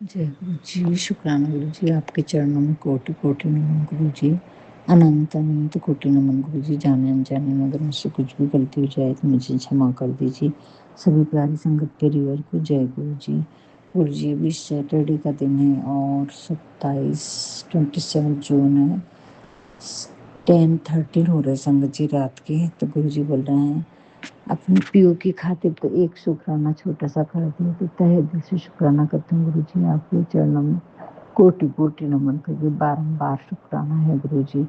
जय गुरु जी, शुक्राना गुरु जी, आपके चरणों में कोटि कोटि नमन गुरु जी। अनंत अनंत कोटि नमन गुरु जी। जाने अनजाने में अगर मुझसे कुछ भी गलती हो जाए तो मुझे क्षमा कर दीजिए। सभी प्यारी संगत परिवार को जय गुरु जी। गुरु जी, अभी सैटरडे का दिन है और 27 जून है। 10:13 हो रहे संगत जी रात के। तो गुरु जी बोल रहे हैं अपने पीओ की खातिर तो एक शुक्राना छोटा सा कर दिया। तो तहे दिल से शुक्राना करती हूँ गुरु जी, आपके चरणों में कोटि कोटि नमन करके बारंबार शुक्राना है गुरु जी।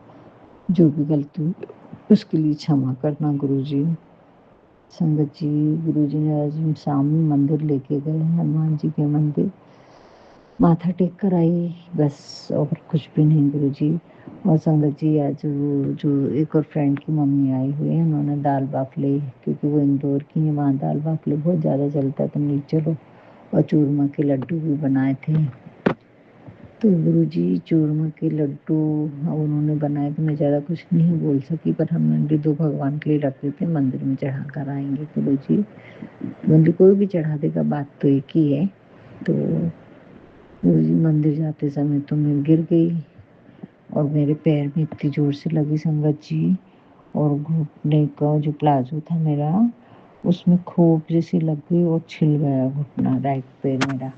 जो भी गलती हुई उसके लिए क्षमा करना गुरु जी। संगत जी, गुरु जी ने आज शाम में मंदिर लेके गए, हनुमान जी के मंदिर, माथा टेक कर आई बस, और कुछ भी नहीं गुरु जी। और संगत जी, आज वो जो एक और फ्रेंड की मम्मी आई हुई है, उन्होंने दाल बाफले, क्योंकि वो इंदौर की है, वहाँ दाल बाफले बहुत ज़्यादा चलता है, तो नहीं चलो। और चूरमा के लड्डू भी बनाए थे। तो गुरु जी, चूरमा के लड्डू उन्होंने बनाए तो मैं ज़्यादा कुछ नहीं बोल सकी, पर हमने दो भगवान के लिए रखे थे, मंदिर में चढ़ा कर आएंगे गुरु जी। मंदिर कोई भी चढ़ा देगा, बात तो एक ही है। तो गुरु जी, मंदिर जाते समय तो मैं गिर गई और मेरे पैर में इतनी जोर से लगी संगत जी, और घुटने का जो प्लाजो था मेरा, उसमें खोप जैसी लग गई और छिल गया घुटना, राइट पैर मेरा।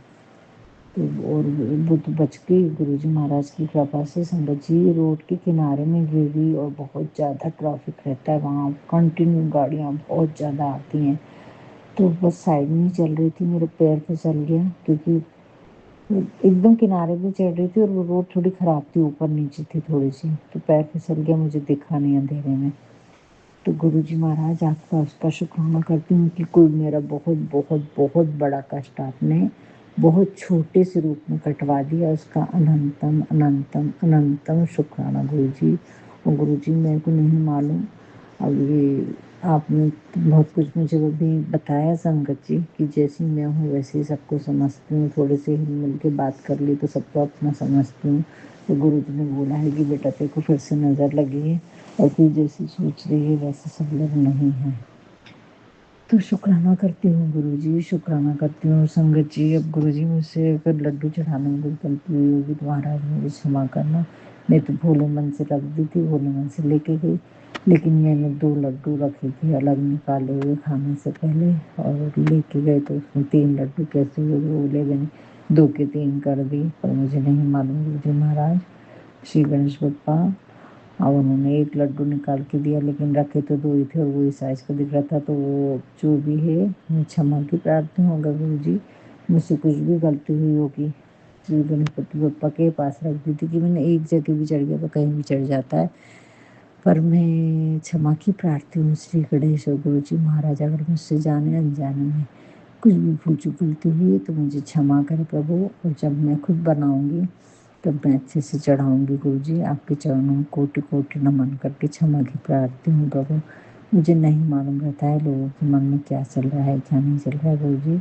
तो और वो तो बच गई गुरु जी महाराज की कृपा से। संगत जी, रोड के किनारे में गिर गई और बहुत ज़्यादा ट्रैफिक रहता है वहाँ, कंटिन्यू गाड़ियाँ बहुत ज़्यादा आती हैं। तो बस साइड में ही चल रही थी, मेरे पैर फिसल गया, क्योंकि एकदम किनारे पे चढ़ रही थी और वो रोड थोड़ी खराब थी, ऊपर नीचे थी थोड़ी सी, तो पैर फिसल गया, मुझे दिखा नहीं अंधेरे में। तो गुरु जी महाराज, आपका उसका शुक्राना करती हूँ कि कोई मेरा बहुत बहुत बहुत बड़ा कष्ट आपने बहुत छोटे से रूप में कटवा दिया। उसका अनंतम अनंतम अनंतम शुक्राना गुरु जी। और गुरु जी, मेरे को नहीं मालूम, अब ये आपने बहुत कुछ मुझे वो भी बताया संगत जी, कि जैसी मैं हूँ वैसे ही सबको समझती हूँ, थोड़े से हिल मिल के बात कर ली तो सबको अपना समझती हूँ। तो गुरु जी ने बोला है कि बेटा तेरे को फिर से नज़र लगी है, और तू जैसी सोच रही है वैसे सब लोग नहीं हैं। तो शुक्राना करती हूँ गुरु जी, शुक्राना करती हूँ संगत जी। अब गुरु जी, मुझसे अगर लड्डू चढ़ाने में कोई गलती हुई होगी तो महाराज मुझे क्षमा करना। मैं तो भोले मन से रख दी थी, भोले मन से लेके गई, लेकिन मैंने 2 लड्डू रखे थे अलग निकाले हुए खाने से पहले, और लेके गए तो उसमें 3 लड्डू कैसे हुए वो बोले, मैंने 2 के 3 कर दिए, पर मुझे नहीं मालूम गुरु जी महाराज। श्री गणेश बप्पा। और उन्होंने 1 लड्डू निकाल के दिया, लेकिन रखे तो 2 ही थे और वही साइज का दिख रहा था। तो वो जो भी है, मैं क्षमा की प्रार्थी हूँ अगर गुरु जी मुझसे कुछ भी गलती हुई होगी। श्री गणपति बप्पा के पास रख दी थी कि मैंने एक जगह भी चढ़ गया तो कहीं भी चढ़ जाता है, पर मैं क्षमा की प्रार्थी हूँ श्री गणेश और गुरु जी महाराज। अगर मुझसे जाने अनजाने में कुछ भी भूल चूक गलती हुई है तो मुझे क्षमा करें प्रभु, और जब मैं खुद बनाऊंगी तब मैं अच्छे से चढ़ाऊंगी गुरु जी। आपके चरणों में कोटि कोटि नमन करके क्षमा की प्रार्थी हूँ प्रभु। मुझे नहीं मालूम रहता है लोगों के मन में क्या चल रहा है क्या नहीं चल रहा है गुरु जी,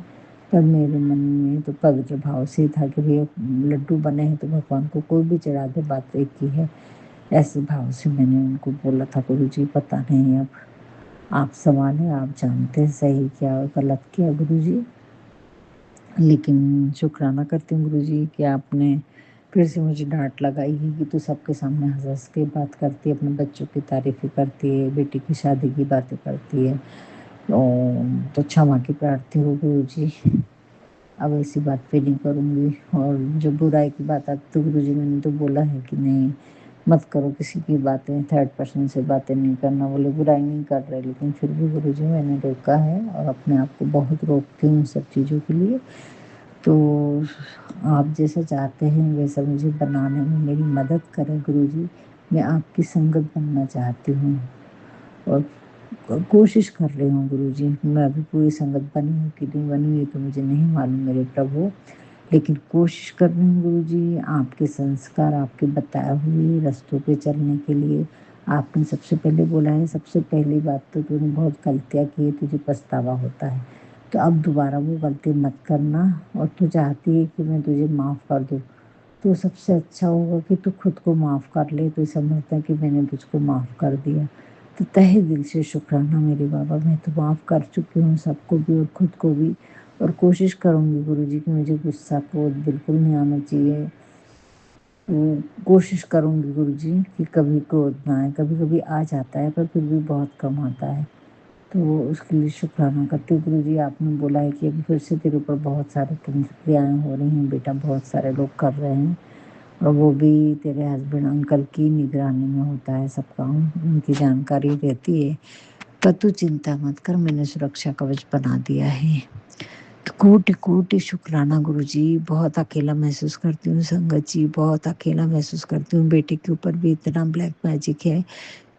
पर मेरे मन में तो पवित्र भाव से था कि भैया लड्डू बने हैं तो भगवान को कोई भी चढ़ा दे, बात एक ही है। ऐसे भाव से मैंने उनको बोला था गुरु जी। पता नहीं, अब आप संभालें, आप जानते हैं सही क्या और गलत क्या गुरु जी। लेकिन शुक्राना करती हूँ गुरु जी कि आपने फिर से मुझे डांट लगाई है कि तू सबके सामने हंस हंस के बात करती है, अपने बच्चों की तारीफ़ें करती है, बेटी की शादी की बातें करती है। तो क्षमा की प्रार्थी हूँ गुरु जी, अब ऐसी बात पे नहीं करूँगी। और जो बुराई की बात आती तो गुरु जी, मैंने तो बोला है कि नहीं मत करो किसी की बातें, थर्ड पर्सन से बातें नहीं करना। बोले बुराई नहीं कर रहे, लेकिन फिर भी गुरु जी मैंने रोका है और अपने आप को बहुत रोकती हूँ सब चीज़ों के लिए। तो आप जैसा चाहते हैं वैसा मुझे बनाने में मेरी मदद करें गुरु जी। मैं आपकी संगत बनना चाहती हूँ और कोशिश कर रही हूँ गुरु जी। मैं अभी पूरी संगत बनी हूँ कि नहीं बनी हुई तो मुझे नहीं मालूम मेरे प्रभु, लेकिन कोशिश कर रही हूँ गुरु जी। आपके संस्कार, आपके बताए हुए रास्तों पे चलने के लिए। आपने सबसे पहले बोला है, सबसे पहली बात तो तूने बहुत गलतियाँ की है, तुझे पछतावा होता है, तो अब दोबारा वो गलती मत करना। और तू चाहती है कि मैं तुझे माफ़ कर दूँ, तो सबसे अच्छा होगा कि तू खुद को माफ़ कर ले। तो समझता है कि मैंने तुझको माफ़ कर दिया, तो तहे दिल से शुक्राना मेरे बाबा। मैं तो माफ़ कर चुकी हूँ सबको भी और खुद को भी, और कोशिश करूँगी गुरुजी कि मुझे गुस्सा क्रोध बिल्कुल नहीं आना चाहिए। कोशिश करूँगी गुरुजी कि कभी क्रोध ना आए, कभी-कभी आ जाता है पर फिर भी बहुत कम आता है। तो उसके लिए शुक्राना करती हूँ गुरुजी। आपने बोला है कि अभी फिर से तेरे ऊपर बहुत सारी क्रियाएँ हो रही हैं बेटा, बहुत सारे लोग कर रहे हैं और वो भी तेरे हस्बैंड अंकल की निगरानी में होता है सब काम, उनकी जानकारी रहती है। पर तू चिंता मत कर, मैंने सुरक्षा कवच बना दिया है। तो कोटि-कोटि शुक्राना गुरुजी। बहुत अकेला महसूस करती हूँ संगत जी, बहुत अकेला महसूस करती हूँ। बेटे के ऊपर भी इतना ब्लैक मैजिक है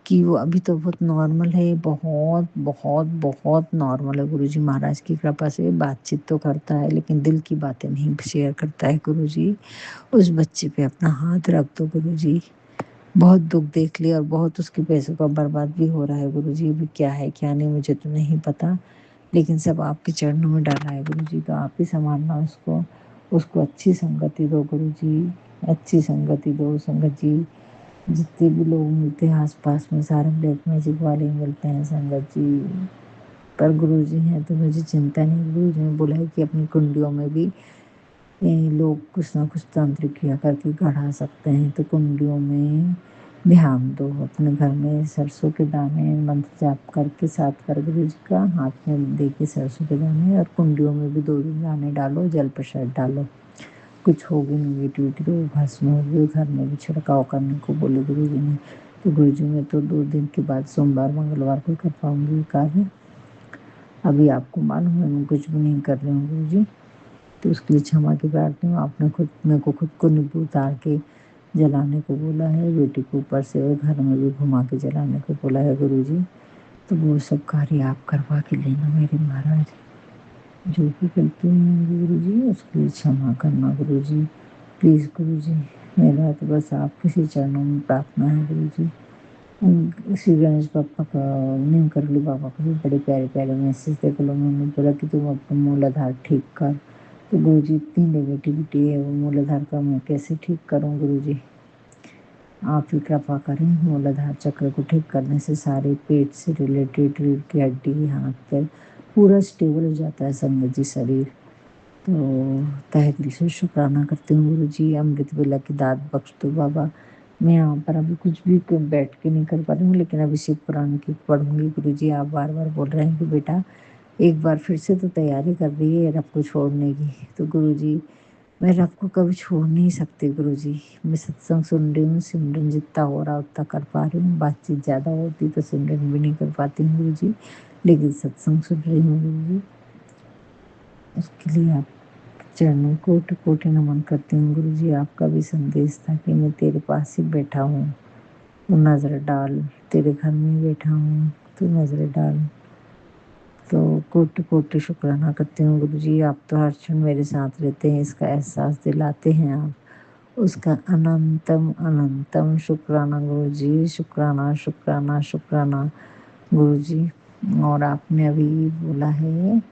कि वो अभी तो बहुत नॉर्मल है, बहुत, बहुत, बहुत नॉर्मल है गुरुजी। महाराज की कृपा से बातचीत तो करता है लेकिन दिल की बातें नहीं शेयर करता है गुरुजी। उस बच्चे पे अपना हाथ रख दो गुरुजी। बहुत दुःख देख लिया और बहुत उसके पैसों का बर्बाद भी हो रहा है गुरुजी। अभी क्या है क्या नहीं मुझे तो नहीं पता, लेकिन सब आपके चरणों में डाला है गुरुजी, तो आप ही संभालना उसको। उसको अच्छी संगति दो गुरुजी, अच्छी संगति दो संगत जी। जितने भी लोग मिलते हैं आस-पास में सारे ब्लैक मैजिक वाले ही मिलते हैं संगत जी। पर गुरुजी हैं तो मुझे चिंता नहीं। गुरुजी ने बोला है कि अपनी कुंडलियों में भी लोग कुछ ना कुछ तांत्रिक क्रिया करके गढ़ा सकते हैं, तो कुंडलियों में ध्यान दो। अपने घर में सरसों के दाने मंत्र जाप करके 7 बार गुरु जी का हाथ में दे के सरसों के दाने और कुंडलियों में भी 2 दाने डालो, जल प्रसाद डालो। कुछ होगी नेगेटिविटी तो वो भस्म होगी। घर में भी छिड़काव करने को बोले गुरु जी ने। तो गुरु जी मैं तो 2 दिन के बाद सोमवार मंगलवार को कर पाऊंगी कार्य। अभी आपको मालूम है मैं कुछ भी नहीं कर रही हूँ गुरु जी, तो उसके लिए क्षमा की प्रार्थना हूँ। आपने खुद मेरे को खुद को नींबू उतार के जलाने को बोला है, बेटी के ऊपर से और घर में भी घुमा के जलाने को बोला है गुरुजी। तो वो सब कार्य आप करवा के लेना मेरे महाराज। जो भी गलती होंगी गुरुजी उसके लिए क्षमा करना गुरुजी। प्लीज़ गुरुजी, मेरा तो बस आपके ही चरणों में प्रार्थना है गुरुजी। श्री गणेश बापा का नीम करौली बाबा का भी बड़े प्यारे-प्यारे मैसेज थे। कल उन्होंने बोला कि तुम अपना मूलाधार ठीक कर। तो गुरुजी इतनी नेगेटिविटी है वो मूलाधार का मैं कैसे ठीक करूँ गुरुजी? आप ही कृपा करें। मूलाधार चक्र को ठीक करने से सारे पेट से रिलेटेड रीढ़ की हड्डी, हाथ पैर पूरा स्टेबल हो जाता है संगत जी शरीर। तो तहे दिल से शुक्राना करती हूँ गुरुजी। अमृत वेला की दात बख्श दो बाबा। मैं यहाँ पर अभी कुछ भी बैठ के नहीं कर पा रही हूँ, लेकिन अभी शिव पुराण की पढ़ूंगी गुरुजी। आप बार-बार बोल रहे हैं कि बेटा एक बार फिर से तो तैयारी कर रही है रब को छोड़ने की। तो गुरुजी मैं रब को कभी छोड़ नहीं सकती गुरुजी। मैं सत्संग सुन रही हूँ, सिमरन जितना हो रहा उतना कर पा रही हूँ। बातचीत ज़्यादा होती तो सिमरन भी नहीं कर पाती हूँ गुरुजी, लेकिन सत्संग सुन रही हूँ गुरुजी। उसके लिए आप चरणों कोटि-कोटि नमन करती हूँ गुरुजी। आपका भी संदेश था कि मैं तेरे पास ही बैठा हूँ, तू नज़र डाल। तेरे घर में बैठा हूँ, तू नज़र डाल। तो कोटि-कोटि शुक्राना करती हूँ गुरुजी। आप तो हर क्षण मेरे साथ रहते हैं, इसका एहसास दिलाते हैं आप। उसका अनंतम अनंतम शुक्राना गुरुजी। शुक्राना, शुक्राना, शुक्राना गुरुजी। और आपने अभी बोला है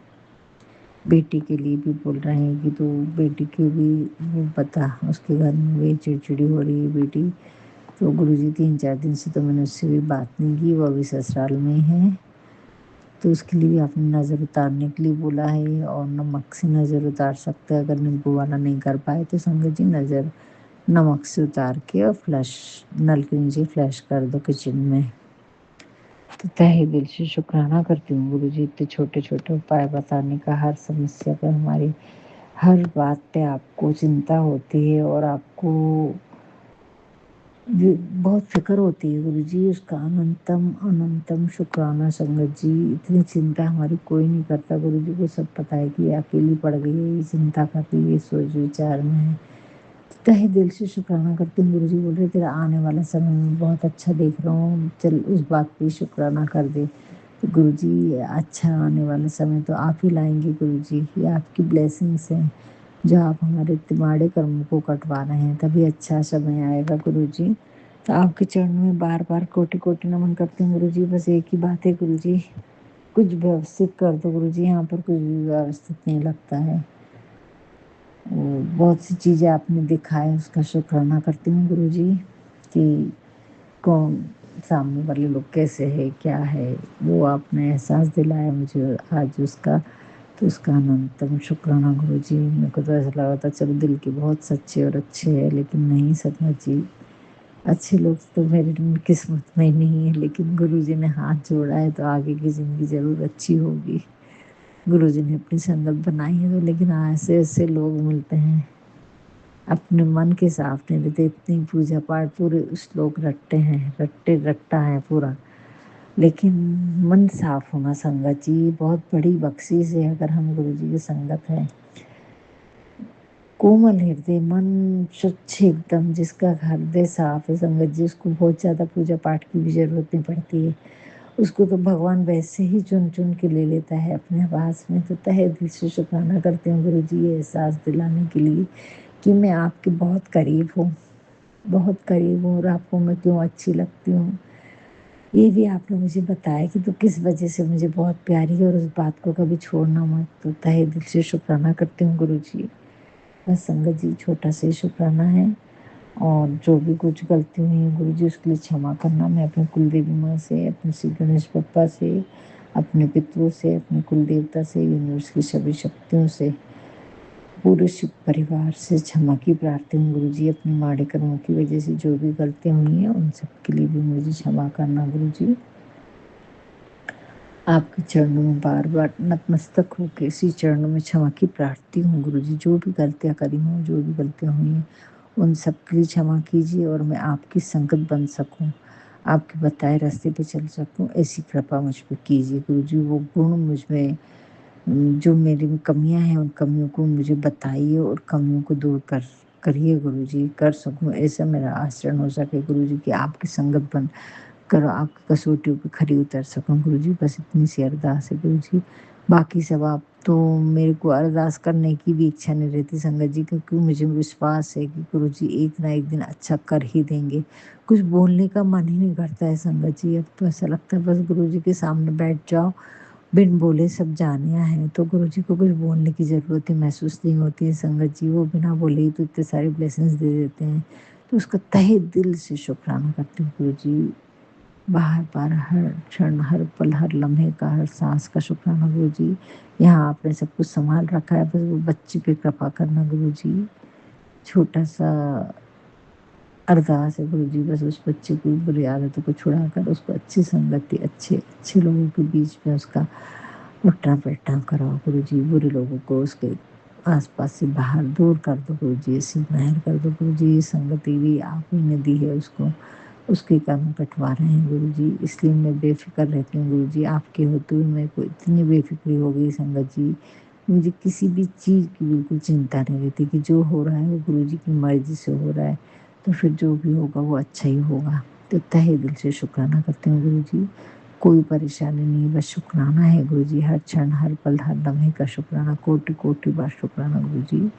बेटी के लिए भी बोल रहे हैं कि तू बेटी की भी वो बता, उसके घर में भी चिड़चिड़ी हो रही है बेटी। तो गुरुजी 3-4 दिन से तो मैंने उससे भी बात नहीं की, वो अभी ससुराल में है। तो उसके लिए आपने नज़र उतारने के लिए बोला है और नमक से नज़र उतार सकते हैं। अगर नींबू वाला नहीं कर पाए तो संगत जी नज़र नमक से उतार के और फ्लश नल के नीचे फ्लश कर दो किचन में। तो तहे दिल से शुक्राना करती हूँ गुरुजी इतने छोटे-छोटे उपाय बताने का। हर समस्या पे हमारी हर बात पे आपको चिंता होती है और आपको जी, बहुत फ़िक्र होती है गुरुजी। उसका अनंतम अनंतम शुक्राना संगत जी। इतनी चिंता हमारी कोई नहीं करता गुरुजी को सब पता है कि ये अकेली पड़ गई है, ये चिंता कर रही है, सोच विचार में है। तहे दिल से शुक्राना करती हूँ गुरुजी। बोल रहे तेरा आने वाला समय मैं बहुत अच्छा देख रहा हूँ, चल उस बात पे शुक्राना कर दे। तो गुरुजी अच्छा आने वाला समय तो आप ही लाएँगे गुरुजी, ये आपकी ब्लेसिंग्स हैं। जो आप हमारे तिमाड़े कर्मों को कटवा रहे हैं, तभी अच्छा समय आएगा गुरुजी। तो आपके चरणों में बार-बार कोटि-कोटि नमन करती हूँ गुरुजी। बस एक ही बात है गुरुजी, कुछ व्यवस्थित कर दो गुरुजी। यहाँ पर कुछ भी व्यवस्थित नहीं लगता है। बहुत सी चीज़ें आपने दिखाए उसका शुक्राना करती हूँ गुरुजी कि कौन सामने वाले लोग कैसे हैं, क्या है, वो आपने एहसास दिलाया मुझे आज उसका। तो उसका अनंतम शुक्राना गुरुजी। मेरे को तो ऐसा लगा था चलो दिल के बहुत सच्चे और अच्छे हैं, लेकिन नहीं सचमुच जी, अच्छे लोग तो मेरी किस्मत में ही नहीं है, लेकिन गुरुजी ने हाथ जोड़ा है तो आगे की ज़िंदगी ज़रूर अच्छी होगी। गुरुजी ने अपनी संगत बनाई है तो, लेकिन ऐसे ऐसे लोग मिलते हैं अपने मन के साफ नहीं रहते, इतनी पूजा पाठ पूरे श्लोक रटते हैं, रट्टा है पूरा, लेकिन मन साफ होना संगत जी बहुत बड़ी बख्शीश है। अगर हम गुरु जी की संगत है, कोमल हृदय मन स्वच्छ एकदम, जिसका हृदय साफ है संगत जी, उसको बहुत ज़्यादा पूजा पाठ की भी जरूरत नहीं पड़ती है। उसको तो भगवान वैसे ही चुन चुन के ले लेता है अपने पास में। तो तहे दिल से शुक्राना करती हूँ गुरु जी ये एहसास दिलाने के लिए कि मैं आपके बहुत करीब हूँ, बहुत करीब हूँ, और आपको मैं क्यों अच्छी लगती हूँ ये भी आपने मुझे बताया कि तो किस वजह से मुझे बहुत प्यारी है, और उस बात को कभी छोड़ना मत। तो तहे दिल से शुक्राना करती हूँ गुरु जी। बस संगत जी छोटा सा ही शुक्राना है, और जो भी कुछ गलती हुई है गुरु जी उसके लिए क्षमा करना। मैं अपने कुल देवी माँ से, अपने श्री गणेश पप्पा से, अपने पितरों से, अपने कुल देवता से, यूनिवर्स की सभी शक्तियों से, पूरे शिव परिवार से क्षमा की प्रार्थना हूँ गुरु जी। अपने माड़े कर्मों की वजह से जो भी गलतियाँ हुई हैं उन सब के लिए भी मुझे क्षमा करना गुरु जी। आपके चरणों में बार बार नतमस्तक होकर इसी चरणों में क्षमा की प्रार्थना हूँ गुरु जी। जो भी गलतियाँ करी हूँ, जो भी गलतियाँ हुई हैं उन सब के लिए क्षमा कीजिए, और मैं आपकी संगत बन सकूं, आपके बताए रास्ते पे चल सकूं, ऐसी कृपा मुझ पर कीजिए गुरु जी। वो गुण मुझ में जो मेरी में कमियां हैं उन कमियों को मुझे बताइए, और कमियों को दूर करिए गुरु जी, कर सकूं ऐसा मेरा आचरण हो सके गुरु जी, कि आपकी संगत बन कर आपकी कसौटियों पे खरी उतर सकूं गुरु जी। बस इतनी सी अरदास है गुरु जी। बाकी सब आप तो मेरे को अरदास करने की भी इच्छा नहीं रहती संगत जी, क्योंकि मुझे विश्वास है कि गुरु जी एक ना एक दिन अच्छा कर ही देंगे। कुछ बोलने का मन ही नहीं करता है संगत जी। अब तो ऐसा लगता है बस गुरु जी के सामने बैठ जाओ, बिन बोले सब जानिया है। तो गुरु जी को कुछ बोलने की ज़रूरत ही महसूस नहीं होती है संगत जी। वो बिना बोले ही तो इतने सारे ब्लेसिंग्स दे देते हैं। तो उसका तहे दिल से शुक्राना करती हूँ गुरु जी। बार बार हर क्षण, हर पल, हर लम्हे का, हर सांस का शुक्राना गुरु जी। यहाँ आपने सब कुछ संभाल रखा है, बस वो बच्ची पे कृपा करना गुरु जी। छोटा सा अरदास है गुरु जी, बस उस बच्चे की बुरी आदतों को छुड़ाकर उसको अच्छी संगति, अच्छे अच्छे लोगों के बीच में उसका उठना बैठना कराओ गुरु जी। बुरे लोगों को उसके आसपास से बाहर दूर कर दो गुरु जी, ऐसी मेहर कर दो गुरु जी। ये संगति भी आप ही ने दी है उसको, उसके कर्म कटवा रहे हैं गुरु जी, इसलिए मैं बेफिक्र रहती हूँ गुरु जी। आपके होते हुए मेरे को इतनी बेफिक्री हो गई संगत जी, मुझे किसी भी चीज़ की बिल्कुल चिंता नहीं रहती कि जो हो रहा है वो गुरु जी की मर्जी से हो रहा है, तो फिर जो भी होगा वो अच्छा ही होगा। तो तहे दिल से शुक्राना करते हैं गुरु जी। कोई परेशानी नहीं, बस शुक्राना है गुरु जी। हर क्षण, हर पल, हर लम्हे का शुक्राना, कोटि कोटि बार शुक्राना गुरु जी।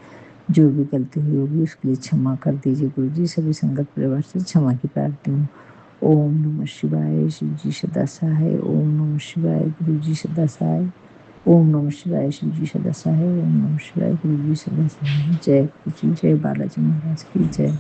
जो भी गलती हुई होगी उसके लिए क्षमा कर दीजिए गुरु जी। सभी संगत परिवार से क्षमा की प्रार्थना हूँ। ओम नमः शिवाय, शिव जी सदा सहाय। ओम नमः शिवाय, गुरु जी सदा सहाय। ओम नमः शिवाय, शिव जी सदा सहाय। ओम नमः शिवाय, गुरु जी सदा सहाय। जय गुरु जी, जय बालाजी महाराज की जय।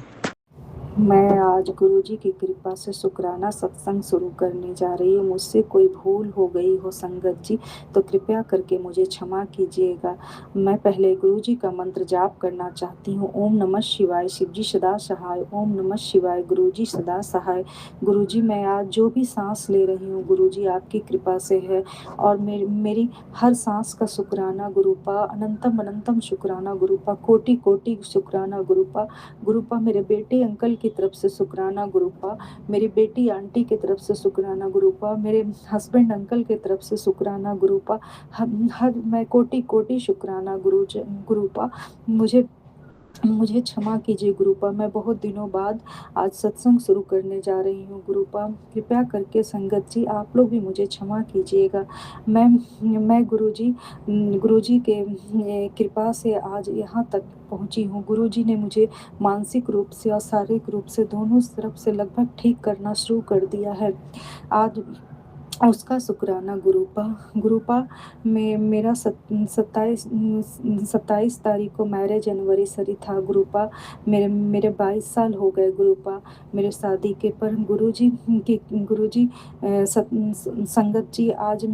मैं आज गुरुजी की कृपा से शुक्राना सत्संग शुरू करने जा रही हूँ। मुझसे कोई भूल हो गई हो संगत जी तो कृपया करके मुझे क्षमा कीजिएगा। मैं पहले गुरुजी का मंत्र जाप करना चाहती हूँ। ओम नमः शिवाय, शिवजी सदा सहाय। ओम नमः शिवाय, गुरुजी सदा सहाय। गुरुजी मैं आज जो भी सांस ले रही हूँ गुरुजी आपकी कृपा से है, और मेरी हर सांस का शुक्राना गुरुपा, अनंतम अनंतम शुक्राना गुरुपा, कोटि कोटि शुक्राना गुरुपा। गुरुपा मेरे बेटे अंकल की तरफ से शुक्राना गुरुपा, मेरी बेटी आंटी की तरफ से शुक्राना गुरुपा, मेरे हस्बैंड अंकल की तरफ से शुक्राना गुरुपा। हर मैं कोटि कोटि शुक्राना गुरुपा। मुझे क्षमा कीजिए गुरुपा। मैं बहुत दिनों बाद आज सत्संग शुरू करने जा रही हूँ गुरुपा। कृपया करके संगत जी आप लोग भी मुझे क्षमा कीजिएगा। मैं गुरुजी के कृपा से आज यहाँ तक पहुँची हूँ। गुरुजी ने मुझे मानसिक रूप से और शारीरिक रूप से दोनों तरफ से लगभग ठीक करना शुरू कर दिया है। आज उसका शुक्राना गुरुपा। गुरुपा में मेरा 27 तारीख को मैरिज एनिवर्सरी था गुरुपा। मेरे मेरे 22 साल हो गए गुरुपा मेरे शादी के। पर गुरुजी संगत जी आज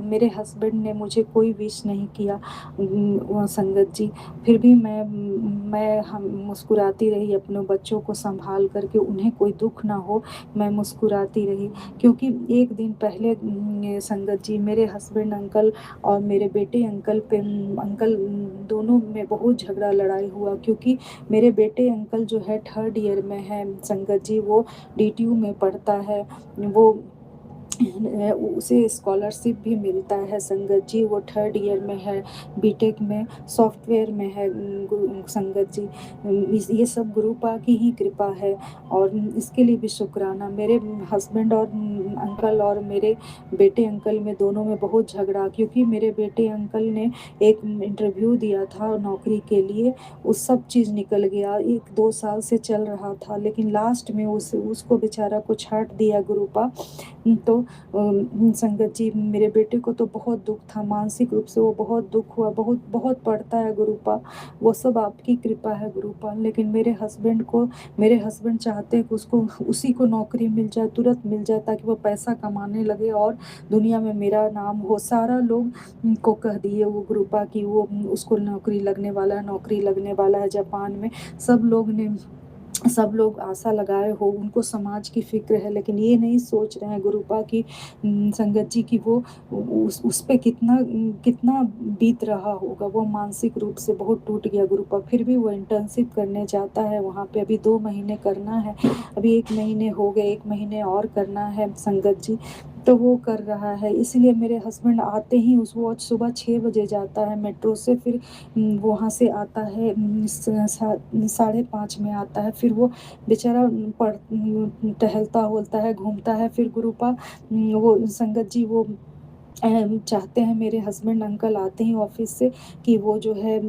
मेरे हस्बैंड ने मुझे कोई विश नहीं किया संगत जी। फिर भी मैं हम मुस्कुराती रही अपने बच्चों को संभाल करके, उन्हें कोई दुख ना हो, मैं मुस्कुराती रही। क्योंकि एक दिन पहले संगत जी मेरे हस्बैंड अंकल और मेरे बेटे अंकल दोनों में बहुत झगड़ा लड़ाई हुआ। क्योंकि मेरे बेटे अंकल जो है 3rd ईयर में है संगत जी, वो DTU में पढ़ता है। वो उसे स्कॉलरशिप भी मिलता है संगत जी। वो 3rd ईयर में है, बीटेक में सॉफ्टवेयर में है संगत जी। ये सब गुरुपा की ही कृपा है और इसके लिए भी शुक्राना। मेरे हस्बैंड और अंकल और मेरे बेटे अंकल में दोनों में बहुत झगड़ा, क्योंकि मेरे बेटे अंकल ने एक इंटरव्यू दिया था नौकरी के लिए, उस सब चीज़ निकल गया। 1-2 साल से चल रहा था, लेकिन लास्ट में उसको बेचारा को छांट दिया गुरुपा। तो संगत जी मेरे बेटे को तो बहुत दुख था, मानसिक रूप से वो बहुत दुख हुआ, बहुत बहुत पड़ता है गुरुपा। वो सब आपकी कृपा है गुरुपा। लेकिन मेरे हस्बैंड चाहते हैं कि उसको उसी को नौकरी मिल जाए, तुरंत मिल जाए, ताकि वो पैसा कमाने लगे और दुनिया में मेरा नाम हो। सारा लोग को कह दिए वो गुरुपा की वो उसको नौकरी लगने वाला है, नौकरी लगने वाला है जापान में। सब लोग आशा लगाए हो, उनको समाज की फ़िक्र है, लेकिन ये नहीं सोच रहे हैं गुरुपा की संगत जी की वो उस पे कितना बीत रहा होगा। वो मानसिक रूप से बहुत टूट गया गुरुपा। फिर भी वो इंटर्नशिप करने जाता है वहाँ पे। अभी 2 महीने करना है, अभी 1 महीने हो गए, 1 महीने और करना है संगत जी। तो वो कर रहा है, इसलिए मेरे हस्बैंड आते ही वो सुबह 6 बजे जाता है मेट्रो से, फिर वहाँ से आता है 5:30 में आता है। फिर वो बेचारा टहलता वहलता है, घूमता है। फिर गुरुपा वो संगत जी वो चाहते हैं मेरे हस्बैंड अंकल आते ही ऑफिस से कि वो जो है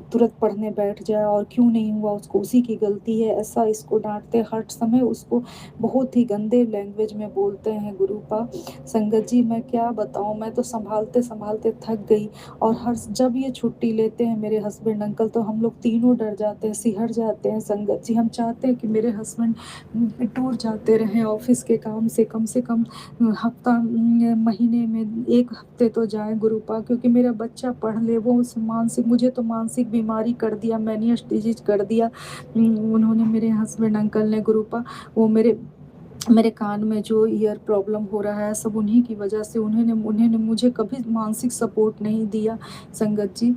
तुरंत पढ़ने बैठ जाए, और क्यों नहीं हुआ उसको, उसी की गलती है, ऐसा इसको डांटते हर समय, उसको बहुत ही गंदे लैंग्वेज में बोलते हैं गुरुपा। संगत जी मैं क्या बताऊं, मैं तो संभालते संभालते थक गई। और हर जब ये छुट्टी लेते हैं मेरे हस्बैंड अंकल, तो हम लोग तीनों डर जाते हैं, सिहर जाते हैं संगत जी। हम चाहते हैं कि मेरे हस्बैंड टूर जाते रहें ऑफिस के काम से कम हफ्ता महीने में 1 हफ्ते तो जाए गुरुपा, क्योंकि मेरा बच्चा पढ़ ले। वो उस मानसिक मुझे तो मानसिक बीमारी कर दिया, मैनियस डिजीज कर दिया उन्होंने, मेरे हस्बैंड अंकल ने गुरुपा। वो मेरे कान में जो ईयर प्रॉब्लम हो रहा है सब उन्हीं की वजह से। उन्होंने मुझे कभी मानसिक सपोर्ट नहीं दिया संगत जी।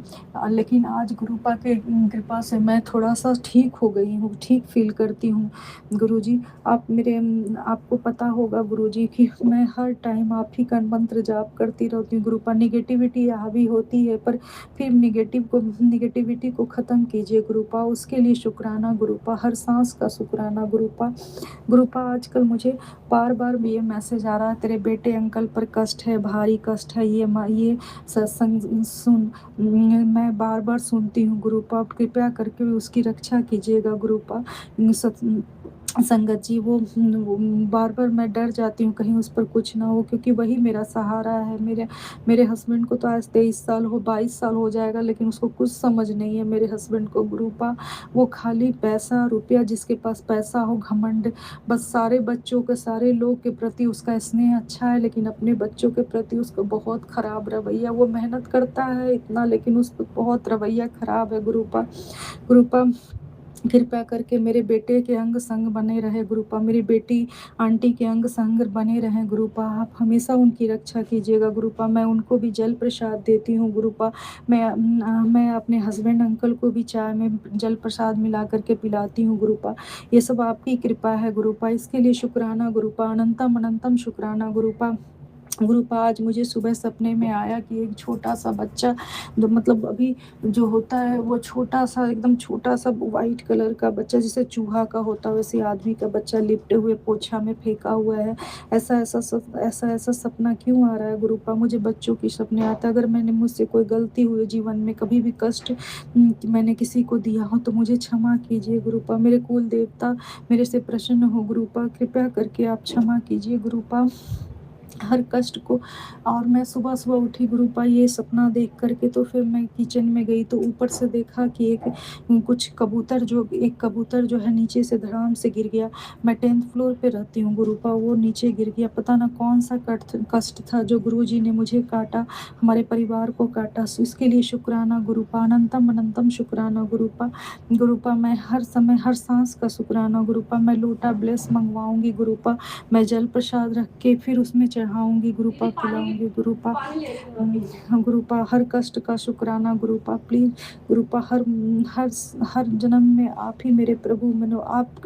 लेकिन आज गुरुपा के कृपा से मैं थोड़ा सा ठीक हो गई हूँ, ठीक फील करती हूँ गुरुजी। आपको पता होगा गुरुजी कि मैं हर टाइम आप ही का मंत्र जाप करती रहती हूँ गुरुपा। निगेटिविटी हावी होती है, पर फिर निगेटिविटी को ख़त्म कीजिए गुरुपा। उसके लिए शुक्राना गुरुपा, हर सांस का शुक्राना गुरुपा। गुरुपा आजकल मुझे बार बार ये मैसेज आ रहा है, तेरे बेटे अंकल पर कष्ट है, भारी कष्ट है, ये सत्संग सुन। मैं बार बार सुनती हूँ गुरुपा, आप कृपया करके उसकी रक्षा कीजिएगा गुरुपा। संगत जी वो बार बार मैं डर जाती हूँ कहीं उस पर कुछ ना हो, क्योंकि वही मेरा सहारा है। मेरे हस्बैंड को तो आज 23 साल 22 साल हो जाएगा, लेकिन उसको कुछ समझ नहीं है मेरे हस्बैंड को गुरुपा। वो खाली पैसा रुपया, जिसके पास पैसा हो घमंड, बस सारे बच्चों के सारे लोग के प्रति उसका स्नेह अच्छा है, लेकिन अपने बच्चों के प्रति उसका बहुत ख़राब रवैया। वो मेहनत करता है इतना, लेकिन उस पर बहुत रवैया ख़राब है गुरुपा। गुरुपा कृपया करके मेरे बेटे के अंग संग बने रहे गुरुपा, मेरी बेटी आंटी के अंग संग बने रहें गुरुपा। आप हमेशा उनकी रक्षा कीजिएगा गुरुपा। मैं उनको भी जल प्रसाद देती हूँ गुरुपा। मैं अपने हस्बैंड अंकल को भी चाय में जल प्रसाद मिला करके पिलाती हूँ गुरुपा। ये सब आपकी कृपा है गुरुपा, इसके लिए शुक्राना गुरुपा, अनंतम अनंतम शुक्राना गुरुपा। गुरुपा आज मुझे सुबह सपने में आया कि एक छोटा सा बच्चा, जो मतलब अभी जो होता है वो छोटा सा, एकदम छोटा सा वाइट कलर का बच्चा, जैसे चूहा का होता है वैसे आदमी का बच्चा लिपटे हुए पोछा में फेंका हुआ है। ऐसा सपना क्यों आ रहा है गुरुपा? मुझे बच्चों की सपने आता है। अगर मुझसे कोई गलती हुई जीवन में, कभी भी कष्ट मैंने किसी को दिया हो, तो मुझे क्षमा कीजिए गुरुपा। मेरे कुल देवता मेरे से प्रसन्न हो गुरुपा, कृपया करके आप क्षमा कीजिए गुरुपा। हर कष्ट को। और मैं सुबह-सुबह उठी गुरुपा ये सपना देख कर के, तो फिर मैं किचन में गई तो ऊपर से देखा कि एक कबूतर जो है नीचे से धड़ाम से गिर गया। मैं 10th फ्लोर पे रहती हूँ गुरुपा, वो नीचे गिर गया। पता ना कौन-सा कष्ट था जो गुरुजी ने मुझे काटा, हमारे परिवार को काटा। इसके लिए शुक्राना गुरुपा, अनंतम अनंतम शुक्राना गुरुपा। गुरुपा मैं हर समय हर सांस का शुक्राना गुरुपा। मैं लोटा ब्लेस मंगवाऊँगी गुरुपा, मैं जल प्रसाद रख के फिर उसमें चढ़ाऊँगी गुरुपा, खिलाऊँगी गुरुपा। गुरुपा हर कष्ट का शुक्राना गुरुपा। प्लीज़ गुरुपा हर हर हर जन्म में आप ही मेरे प्रभु मनो,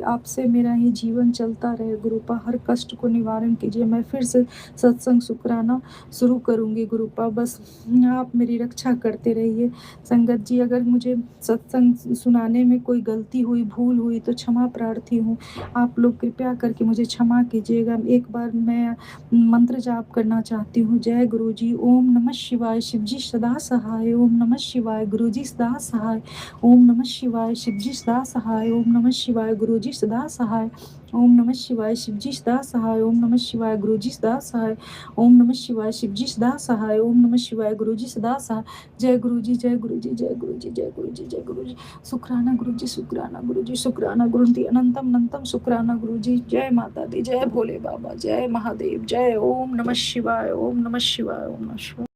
आपसे मेरा ही जीवन चलता रहे गुरुपा। हर कष्ट को निवारण कीजिए। मैं फिर से सत्संग शुक्राना शुरू करूँगी गुरुपा। बस आप मेरी रक्षा करते रहिए। संगत जी, अगर मुझे सत्संग सुनाने में कोई गलती हुई, भूल हुई तो क्षमा प्रार्थी हूँ। आप लोग कृपया करके मुझे क्षमा कीजिएगा। एक बार मैं मंत्र जाप करना चाहती हूँ। जय गुरु जी। ओम नमः शिवाय, शिवजी सदा सहाय। ओम नमः शिवाय, गुरुजी सदा सहाय। ओम नमः शिवाय, शिवजी सदा सहाय। ओम नमः शिवाय, गुरुजी सदा सहाय। ओम नमः शिवाय, शिवजी सदा सहाय। ओम नमः शिवाय, गुरुजी सदा सहाय। ओम नमः शिवाय, शिवजी सदा सहाय। ओम नमः शिवाय, गुरुजी सदा सहाय। जय गुरु जी, जय गुरु जी, जय गुरु जी, जय गुरु जी, जय गुरु जी। शुक्राना गुरु जी, शुक्राना गुरु जी, शुक्राना गुरु जी, अनंतम अनंतम शुक्राना गुरु जी। जय माता दी, जय भोले बाबा, जय महादेव, जय। ओम नमः शिवाय, ओम नमः शिवाय, ओम नमः शिवाय।